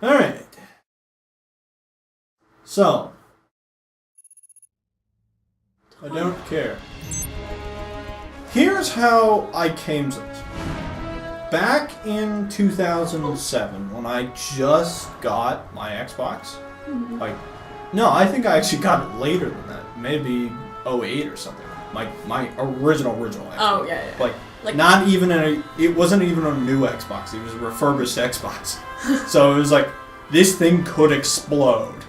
Alright. So. I don't care. Here's how I came to this. Back in 2007, when I just got my Xbox, no, I think I actually got it later than that. Maybe '08 or something. My original Xbox. Oh, yeah. Like not even it wasn't even a new Xbox. It was a refurbished Xbox. So it was like, this thing could explode.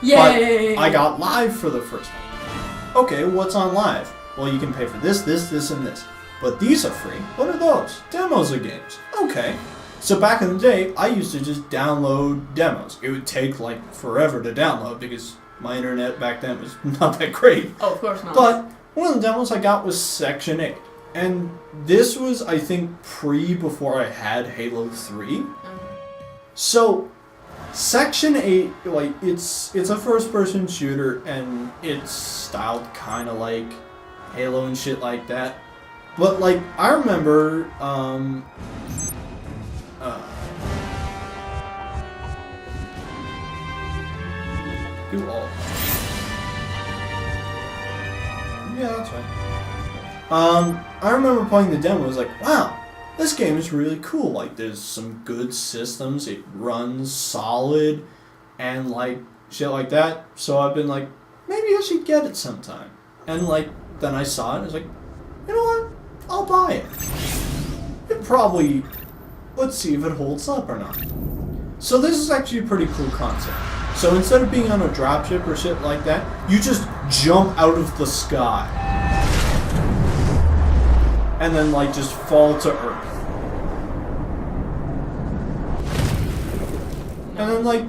Yay! But I got Live for the first time. Okay, what's on Live? Well, you can pay for this, and this. But these are free. What are those? Demos of games. Okay. So back in the day, I used to just download demos. It would take like forever to download because my internet back then was not that great. Oh, of course not. But one of the demos I got was Section 8. And this was, I think, before I had Halo 3. So, Section 8, like, it's a first-person shooter, and it's styled kind of like Halo and shit like that. But, like, I remember, do all. Yeah, that's right. I remember playing the demo. I was like, wow, this game is really cool. Like, there's some good systems. It runs solid, and like shit like that. So I've been like, maybe I should get it sometime. And like, then I saw it. And I was like, you know what? I'll buy it. It probably. Let's see if it holds up or not. So this is actually a pretty cool concept. So instead of being on a dropship or shit like that, you just jump out of the sky. And then, like, just fall to Earth. And then, like,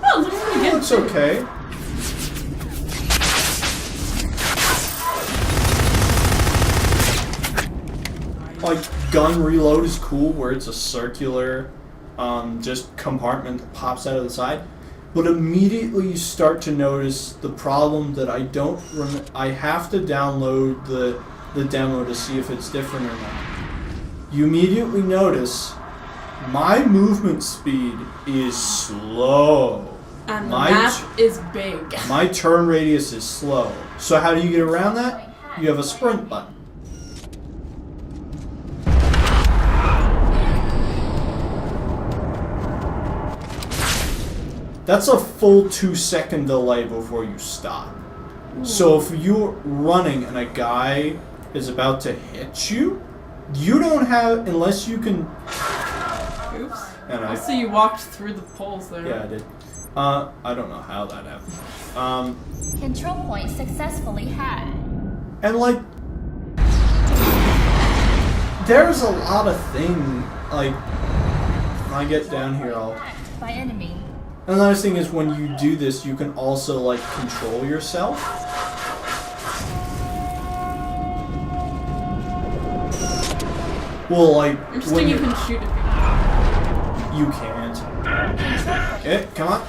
Oh, looks okay. Like, gun reload is cool, where it's a circular, just compartment that pops out of the side. But immediately you start to notice the problem that I have to download the demo to see if it's different or not. You immediately notice my movement speed is slow. And the map is big. My turn radius is slow. So how do you get around that? You have a sprint button. That's a full 2-second delay before you stop. So if you're running and a guy is about to hit you, you don't have, unless you can... Oops. And I see you walked through the poles there. Yeah, I did. I don't know how that happened. Control point successfully had. And like, there's a lot of things, like, when I get down here, By enemy. Another thing is when you do this, you can also, like, control yourself. Well, like, Interesting you can shoot at people. You can't. Okay, come on.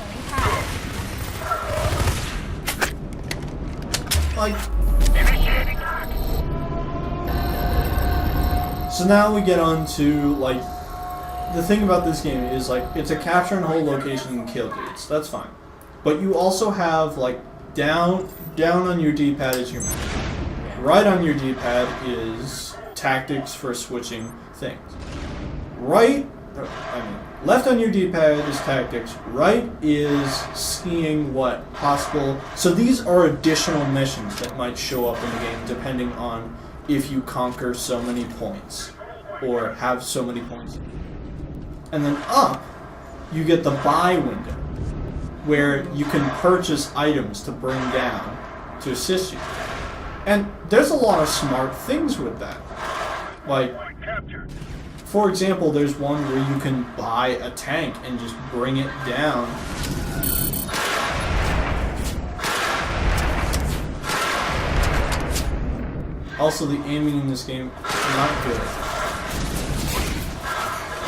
Like... So now we get on to, like... The thing about this game is, like, it's a capture and hold location and kill dudes. That's fine. But you also have, like, down on your D-pad is your map. Right on your D-pad is tactics for switching things. Left on your D-pad is tactics. Right is seeing what possible... So these are additional missions that might show up in the game depending on if you conquer so many points. Or have so many points. And then up, you get the buy window, where you can purchase items to bring down to assist you. And there's a lot of smart things with that. Like, for example, there's one where you can buy a tank and just bring it down. Also, the aiming in this game is not good.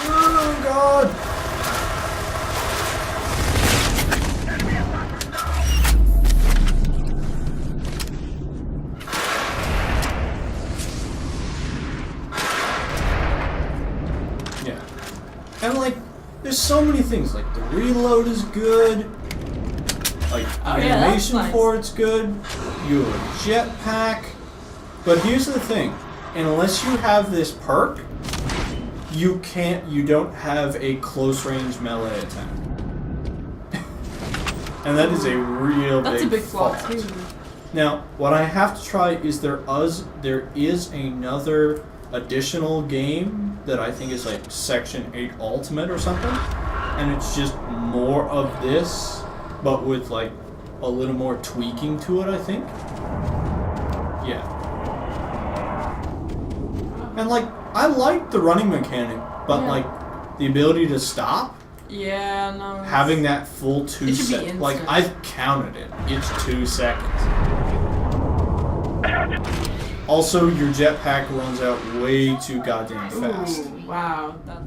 Oh god! Yeah. And like, there's so many things. Like the reload is good. Like the Oh, yeah, that's animation nice. for it's good. You have a jetpack. But here's the thing: unless you have this perk, you don't have a close range melee attack. And that is a real That's a big flaw fault. too. Now, what I have to try is there is another additional game that I think is like Section 8 Ultimate or something, and it's just more of this, but with like a little more tweaking to it, I think. Yeah. And like, I like the running mechanic, but Yeah. like the ability to stop, Yeah, no. having that full 2 It should be seconds, like instant. I've counted it, it's 2 seconds. Also, your jetpack runs out way too goddamn fast. Ooh, wow. That,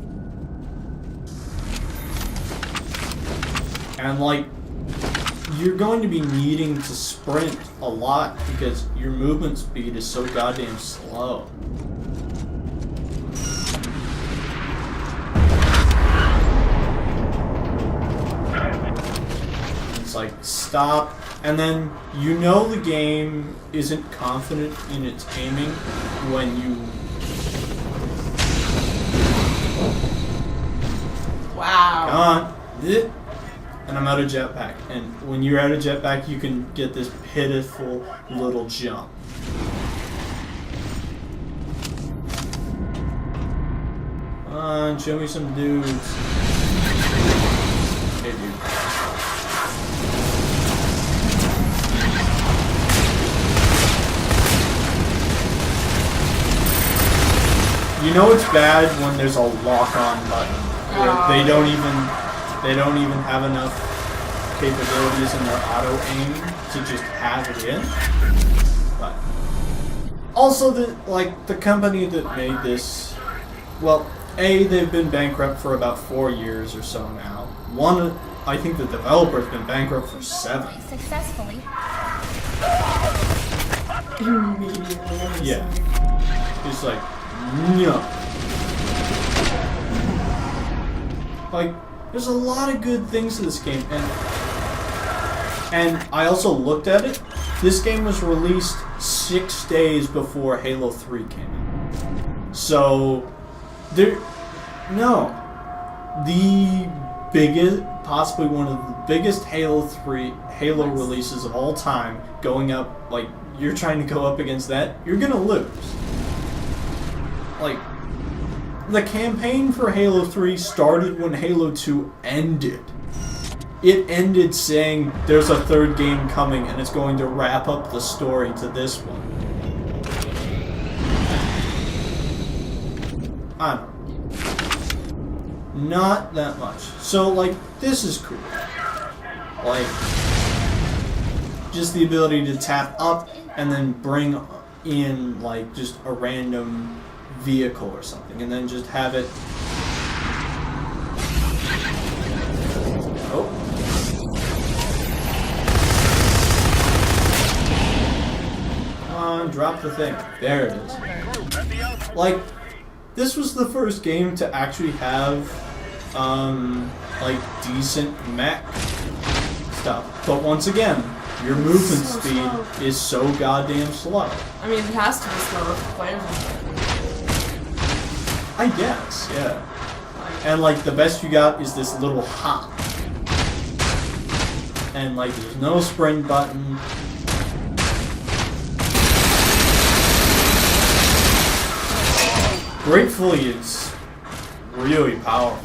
And like, you're going to be needing to sprint a lot because your movement speed is so goddamn slow. It's like, stop, and then you know the game isn't confident in its aiming when you... wow. Come on. Zip. And I'm out of jetpack. And when you're out of jetpack, you can get this pitiful little jump. Come on, show me some dudes. Hey, dude. You know it's bad when there's a lock-on button where they don't even have enough capabilities in their auto aim to just have it in. But also, the company that made this, well, they've been bankrupt for about 4 years or so now. I think the developer's been bankrupt for 7. Successfully. Immediately. Yeah. It's like, no. Like, there's a lot of good things to this game, and I also looked at it. This game was released 6 days before Halo 3 came out. So, the biggest, possibly one of the biggest Halo releases of all time, going up, like, you're trying to go up against that, you're gonna lose. Like, the campaign for Halo 3 started when Halo 2 ended. It ended saying there's a 3rd game coming and it's going to wrap up the story to this one. I don't know. Not that much. So, like, this is cool. Like, just the ability to tap up and then bring in, like, just a random vehicle or something, and then just have it. Oh. Come on, drop the thing. There it is. Like, this was the first game to actually have, like, decent mech stuff. But once again, your movement So speed slow. is so goddamn slow. I mean, it has to be slow with the players. I guess, yeah. And like the best you got is this little hop. And like there's no sprint button. Gratefully it's really powerful.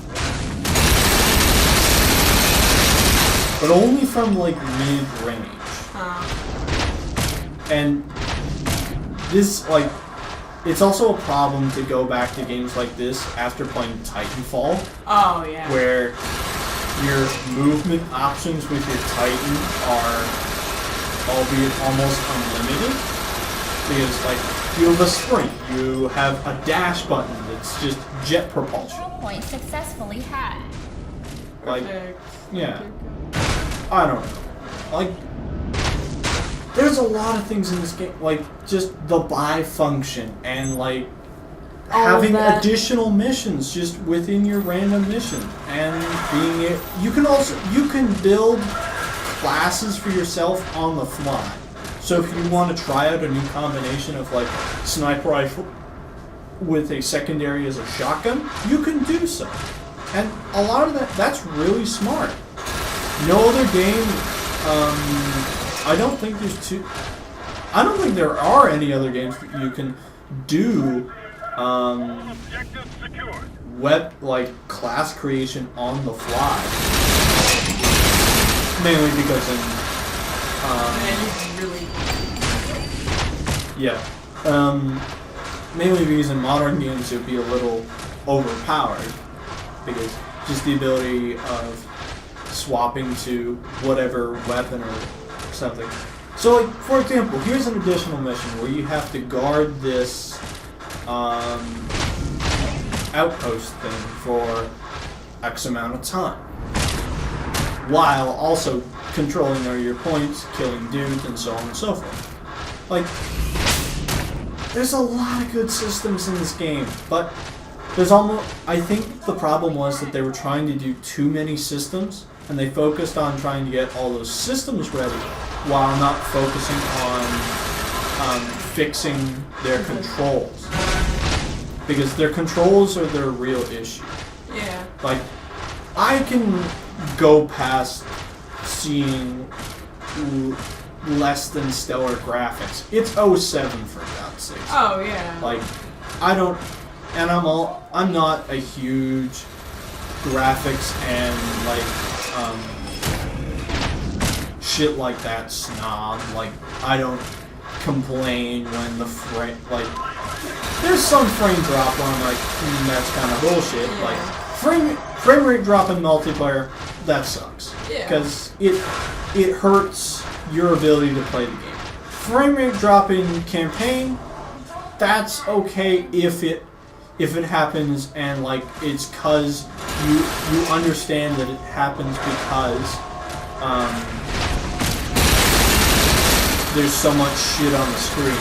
But only from like mid-range. And this, like, it's also a problem to go back to games like this after playing Titanfall, Oh, yeah. where your movement options with your Titan are, albeit almost unlimited, because, like, you have a sprint, you have a dash button that's just jet propulsion. Control point successfully hacked. Like, Perfect. yeah. I don't know. Like, there's a lot of things in this game, like, just the buy function, and, like, All of having that. additional missions just within your random mission, and you can build classes for yourself on the fly. So if you want to try out a new combination of like sniper rifle with a secondary as a shotgun, you can do so. And a lot of that's really smart. No other game, I don't think there are any other games that you can do like class creation on the fly. Mainly because mainly because in modern games it would be a little overpowered, because just the ability of swapping to whatever weapon or something. So, like, for example, here's an additional mission where you have to guard this outpost thing for X amount of time, while also controlling all your points, killing dudes, and so on and so forth. Like, there's a lot of good systems in this game, but I think the problem was that they were trying to do too many systems, and they focused on trying to get all those systems ready, while not focusing on fixing their controls. Because their controls are their real issue. Yeah. Like, I can go past seeing less than stellar graphics. It's 07 for God's sake. Oh yeah. Like, I'm not a huge graphics and shit like that snob. Like, I don't complain when the there's some frame drop where I'm like, that's kind of bullshit. Yeah. Like, frame rate drop in multiplayer, that sucks. Yeah. Because it hurts your ability to play the game. Frame rate drop in campaign, that's okay if it happens and like it's cause you understand that it happens because there's so much shit on the screen.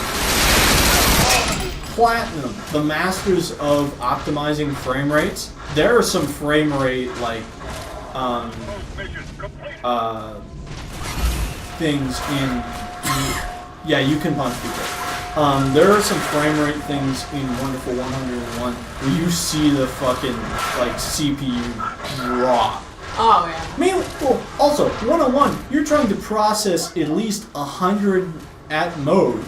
Platinum, the masters of optimizing frame rates, there are some frame rate things in yeah, you can punch people. There are some frame rate things in Wonderful 101 where you see the fucking like CPU drop. Oh yeah. Mainly, well, also 101, you're trying to process at least 100 at mode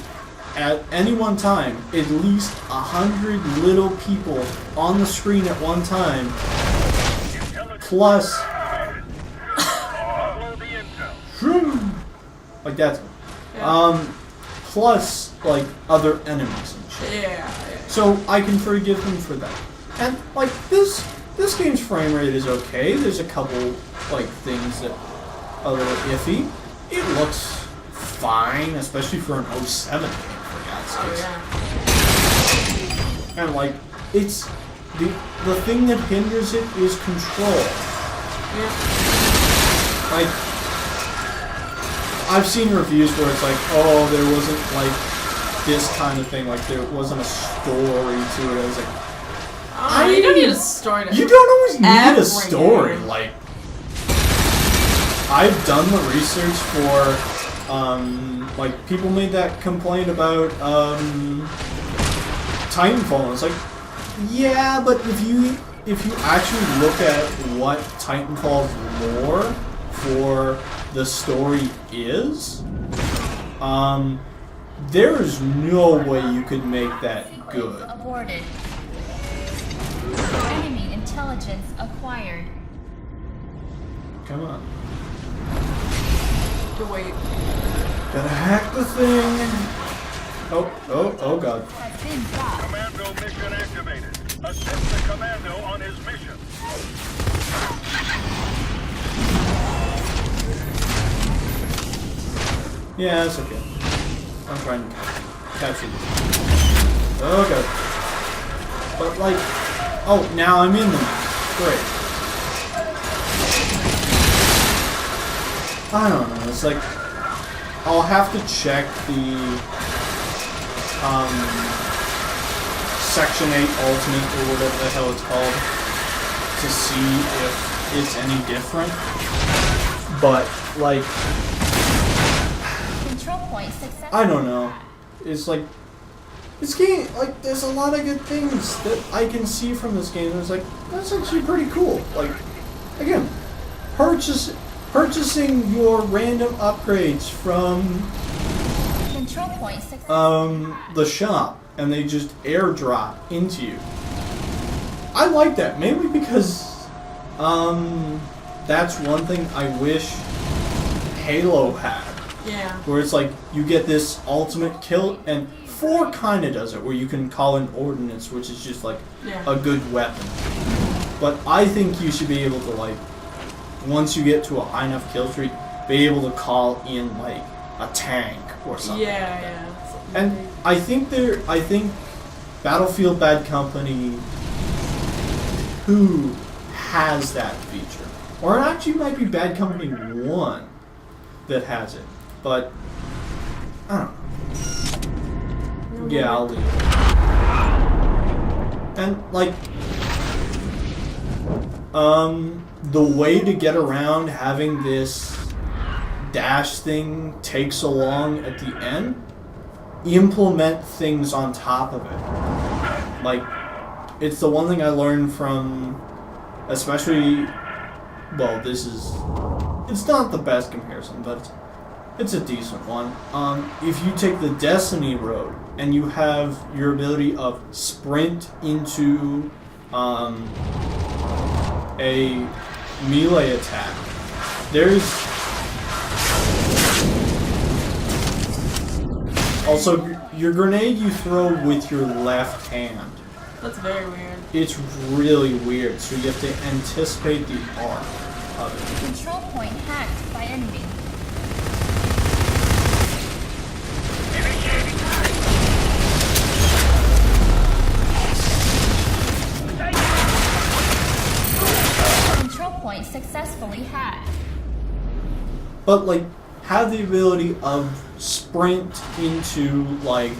at any one time. At least 100 little people on the screen at one time. Plus, like that. Plus, like, other enemies and shit. Yeah. So, I can forgive them for that. And, like, this game's frame rate is okay. There's a couple, like, things that are a little iffy. It looks fine, especially for an 07 game, for God's sakes. Oh yeah. And, like, it's... The thing that hinders it is control. Yeah. Like, I've seen reviews where it's like, oh, there wasn't, like, this kind of thing. Like, there wasn't a story to it. I was like, You don't need a story to you don't always need every a story. game. Like, I've done the research for, like, people made that complaint about, Titanfall. And it's like, yeah, but if you actually look at what Titanfall's lore for the story is, there's no way you could make that good. Aborted. Enemy intelligence acquired. Come on. To wait. Gotta hack the thing. Oh god. Has been blocked. Commando mission activated. Assist the commando on his mission. Yeah, that's okay. I'm trying to capture this. Oh god. But like, oh, now I'm in the map. Great. I don't know. It's like, I'll have to check the Section 8 Ultimate or whatever the hell it's called to see if it's any different. But, like, Control point successfully. I don't know. It's like, this game, like, there's a lot of good things that I can see from this game. It's like, that's actually pretty cool. Like, again, purchasing your random upgrades from Control point successfully. the shop, and they just airdrop into you. I like that, mainly because that's one thing I wish Halo had. Yeah. Where it's like, you get this ultimate kill, and 4 kinda does it, where you can call in ordnance, which is just like Yeah. a good weapon. But I think you should be able to, like, once you get to a high enough kill streak, be able to call in, like, a tank or something. Yeah, yeah. And I think Battlefield Bad Company 2 has that feature. Or it actually might be Bad Company 1 that has it. But, I don't know. Yeah, I'll leave it. And, like, the way to get around having this dash thing take so long at the end, implement things on top of it. Like, it's the one thing I learned from, especially, well, it's not the best comparison, but it's a decent one. If you take the Destiny road and you have your ability of sprint into a melee attack, there's also your grenade you throw with your left hand. That's very weird. It's really weird, so you have to anticipate the arc of it. Control point hacked by enemy. Control point successfully hacked. But, like, have the ability of sprint into, like,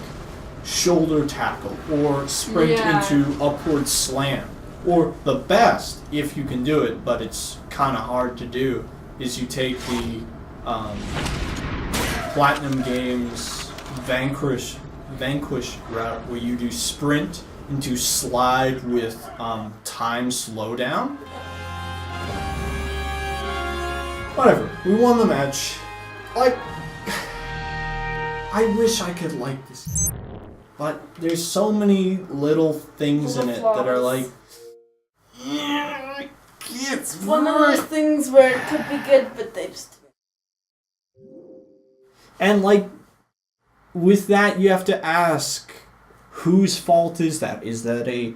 shoulder tackle, or sprint Yeah. into upward slam. Or the best, if you can do it, but it's kind of hard to do, is you take the Platinum Games Vanquish route, where you do sprint into slide with time slowdown. Whatever, we won the match. Like, I wish I could like this, but there's so many little things in it that are like, it's One of those things where it could be good, but they just. And, like, with that, you have to ask, whose fault is that? Is that a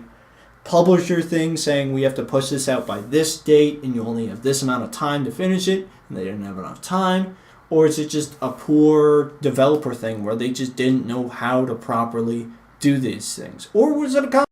publisher thing saying we have to push this out by this date and you only have this amount of time to finish it, and they didn't have enough time? Or is it just a poor developer thing where they just didn't know how to properly do these things? Or was it a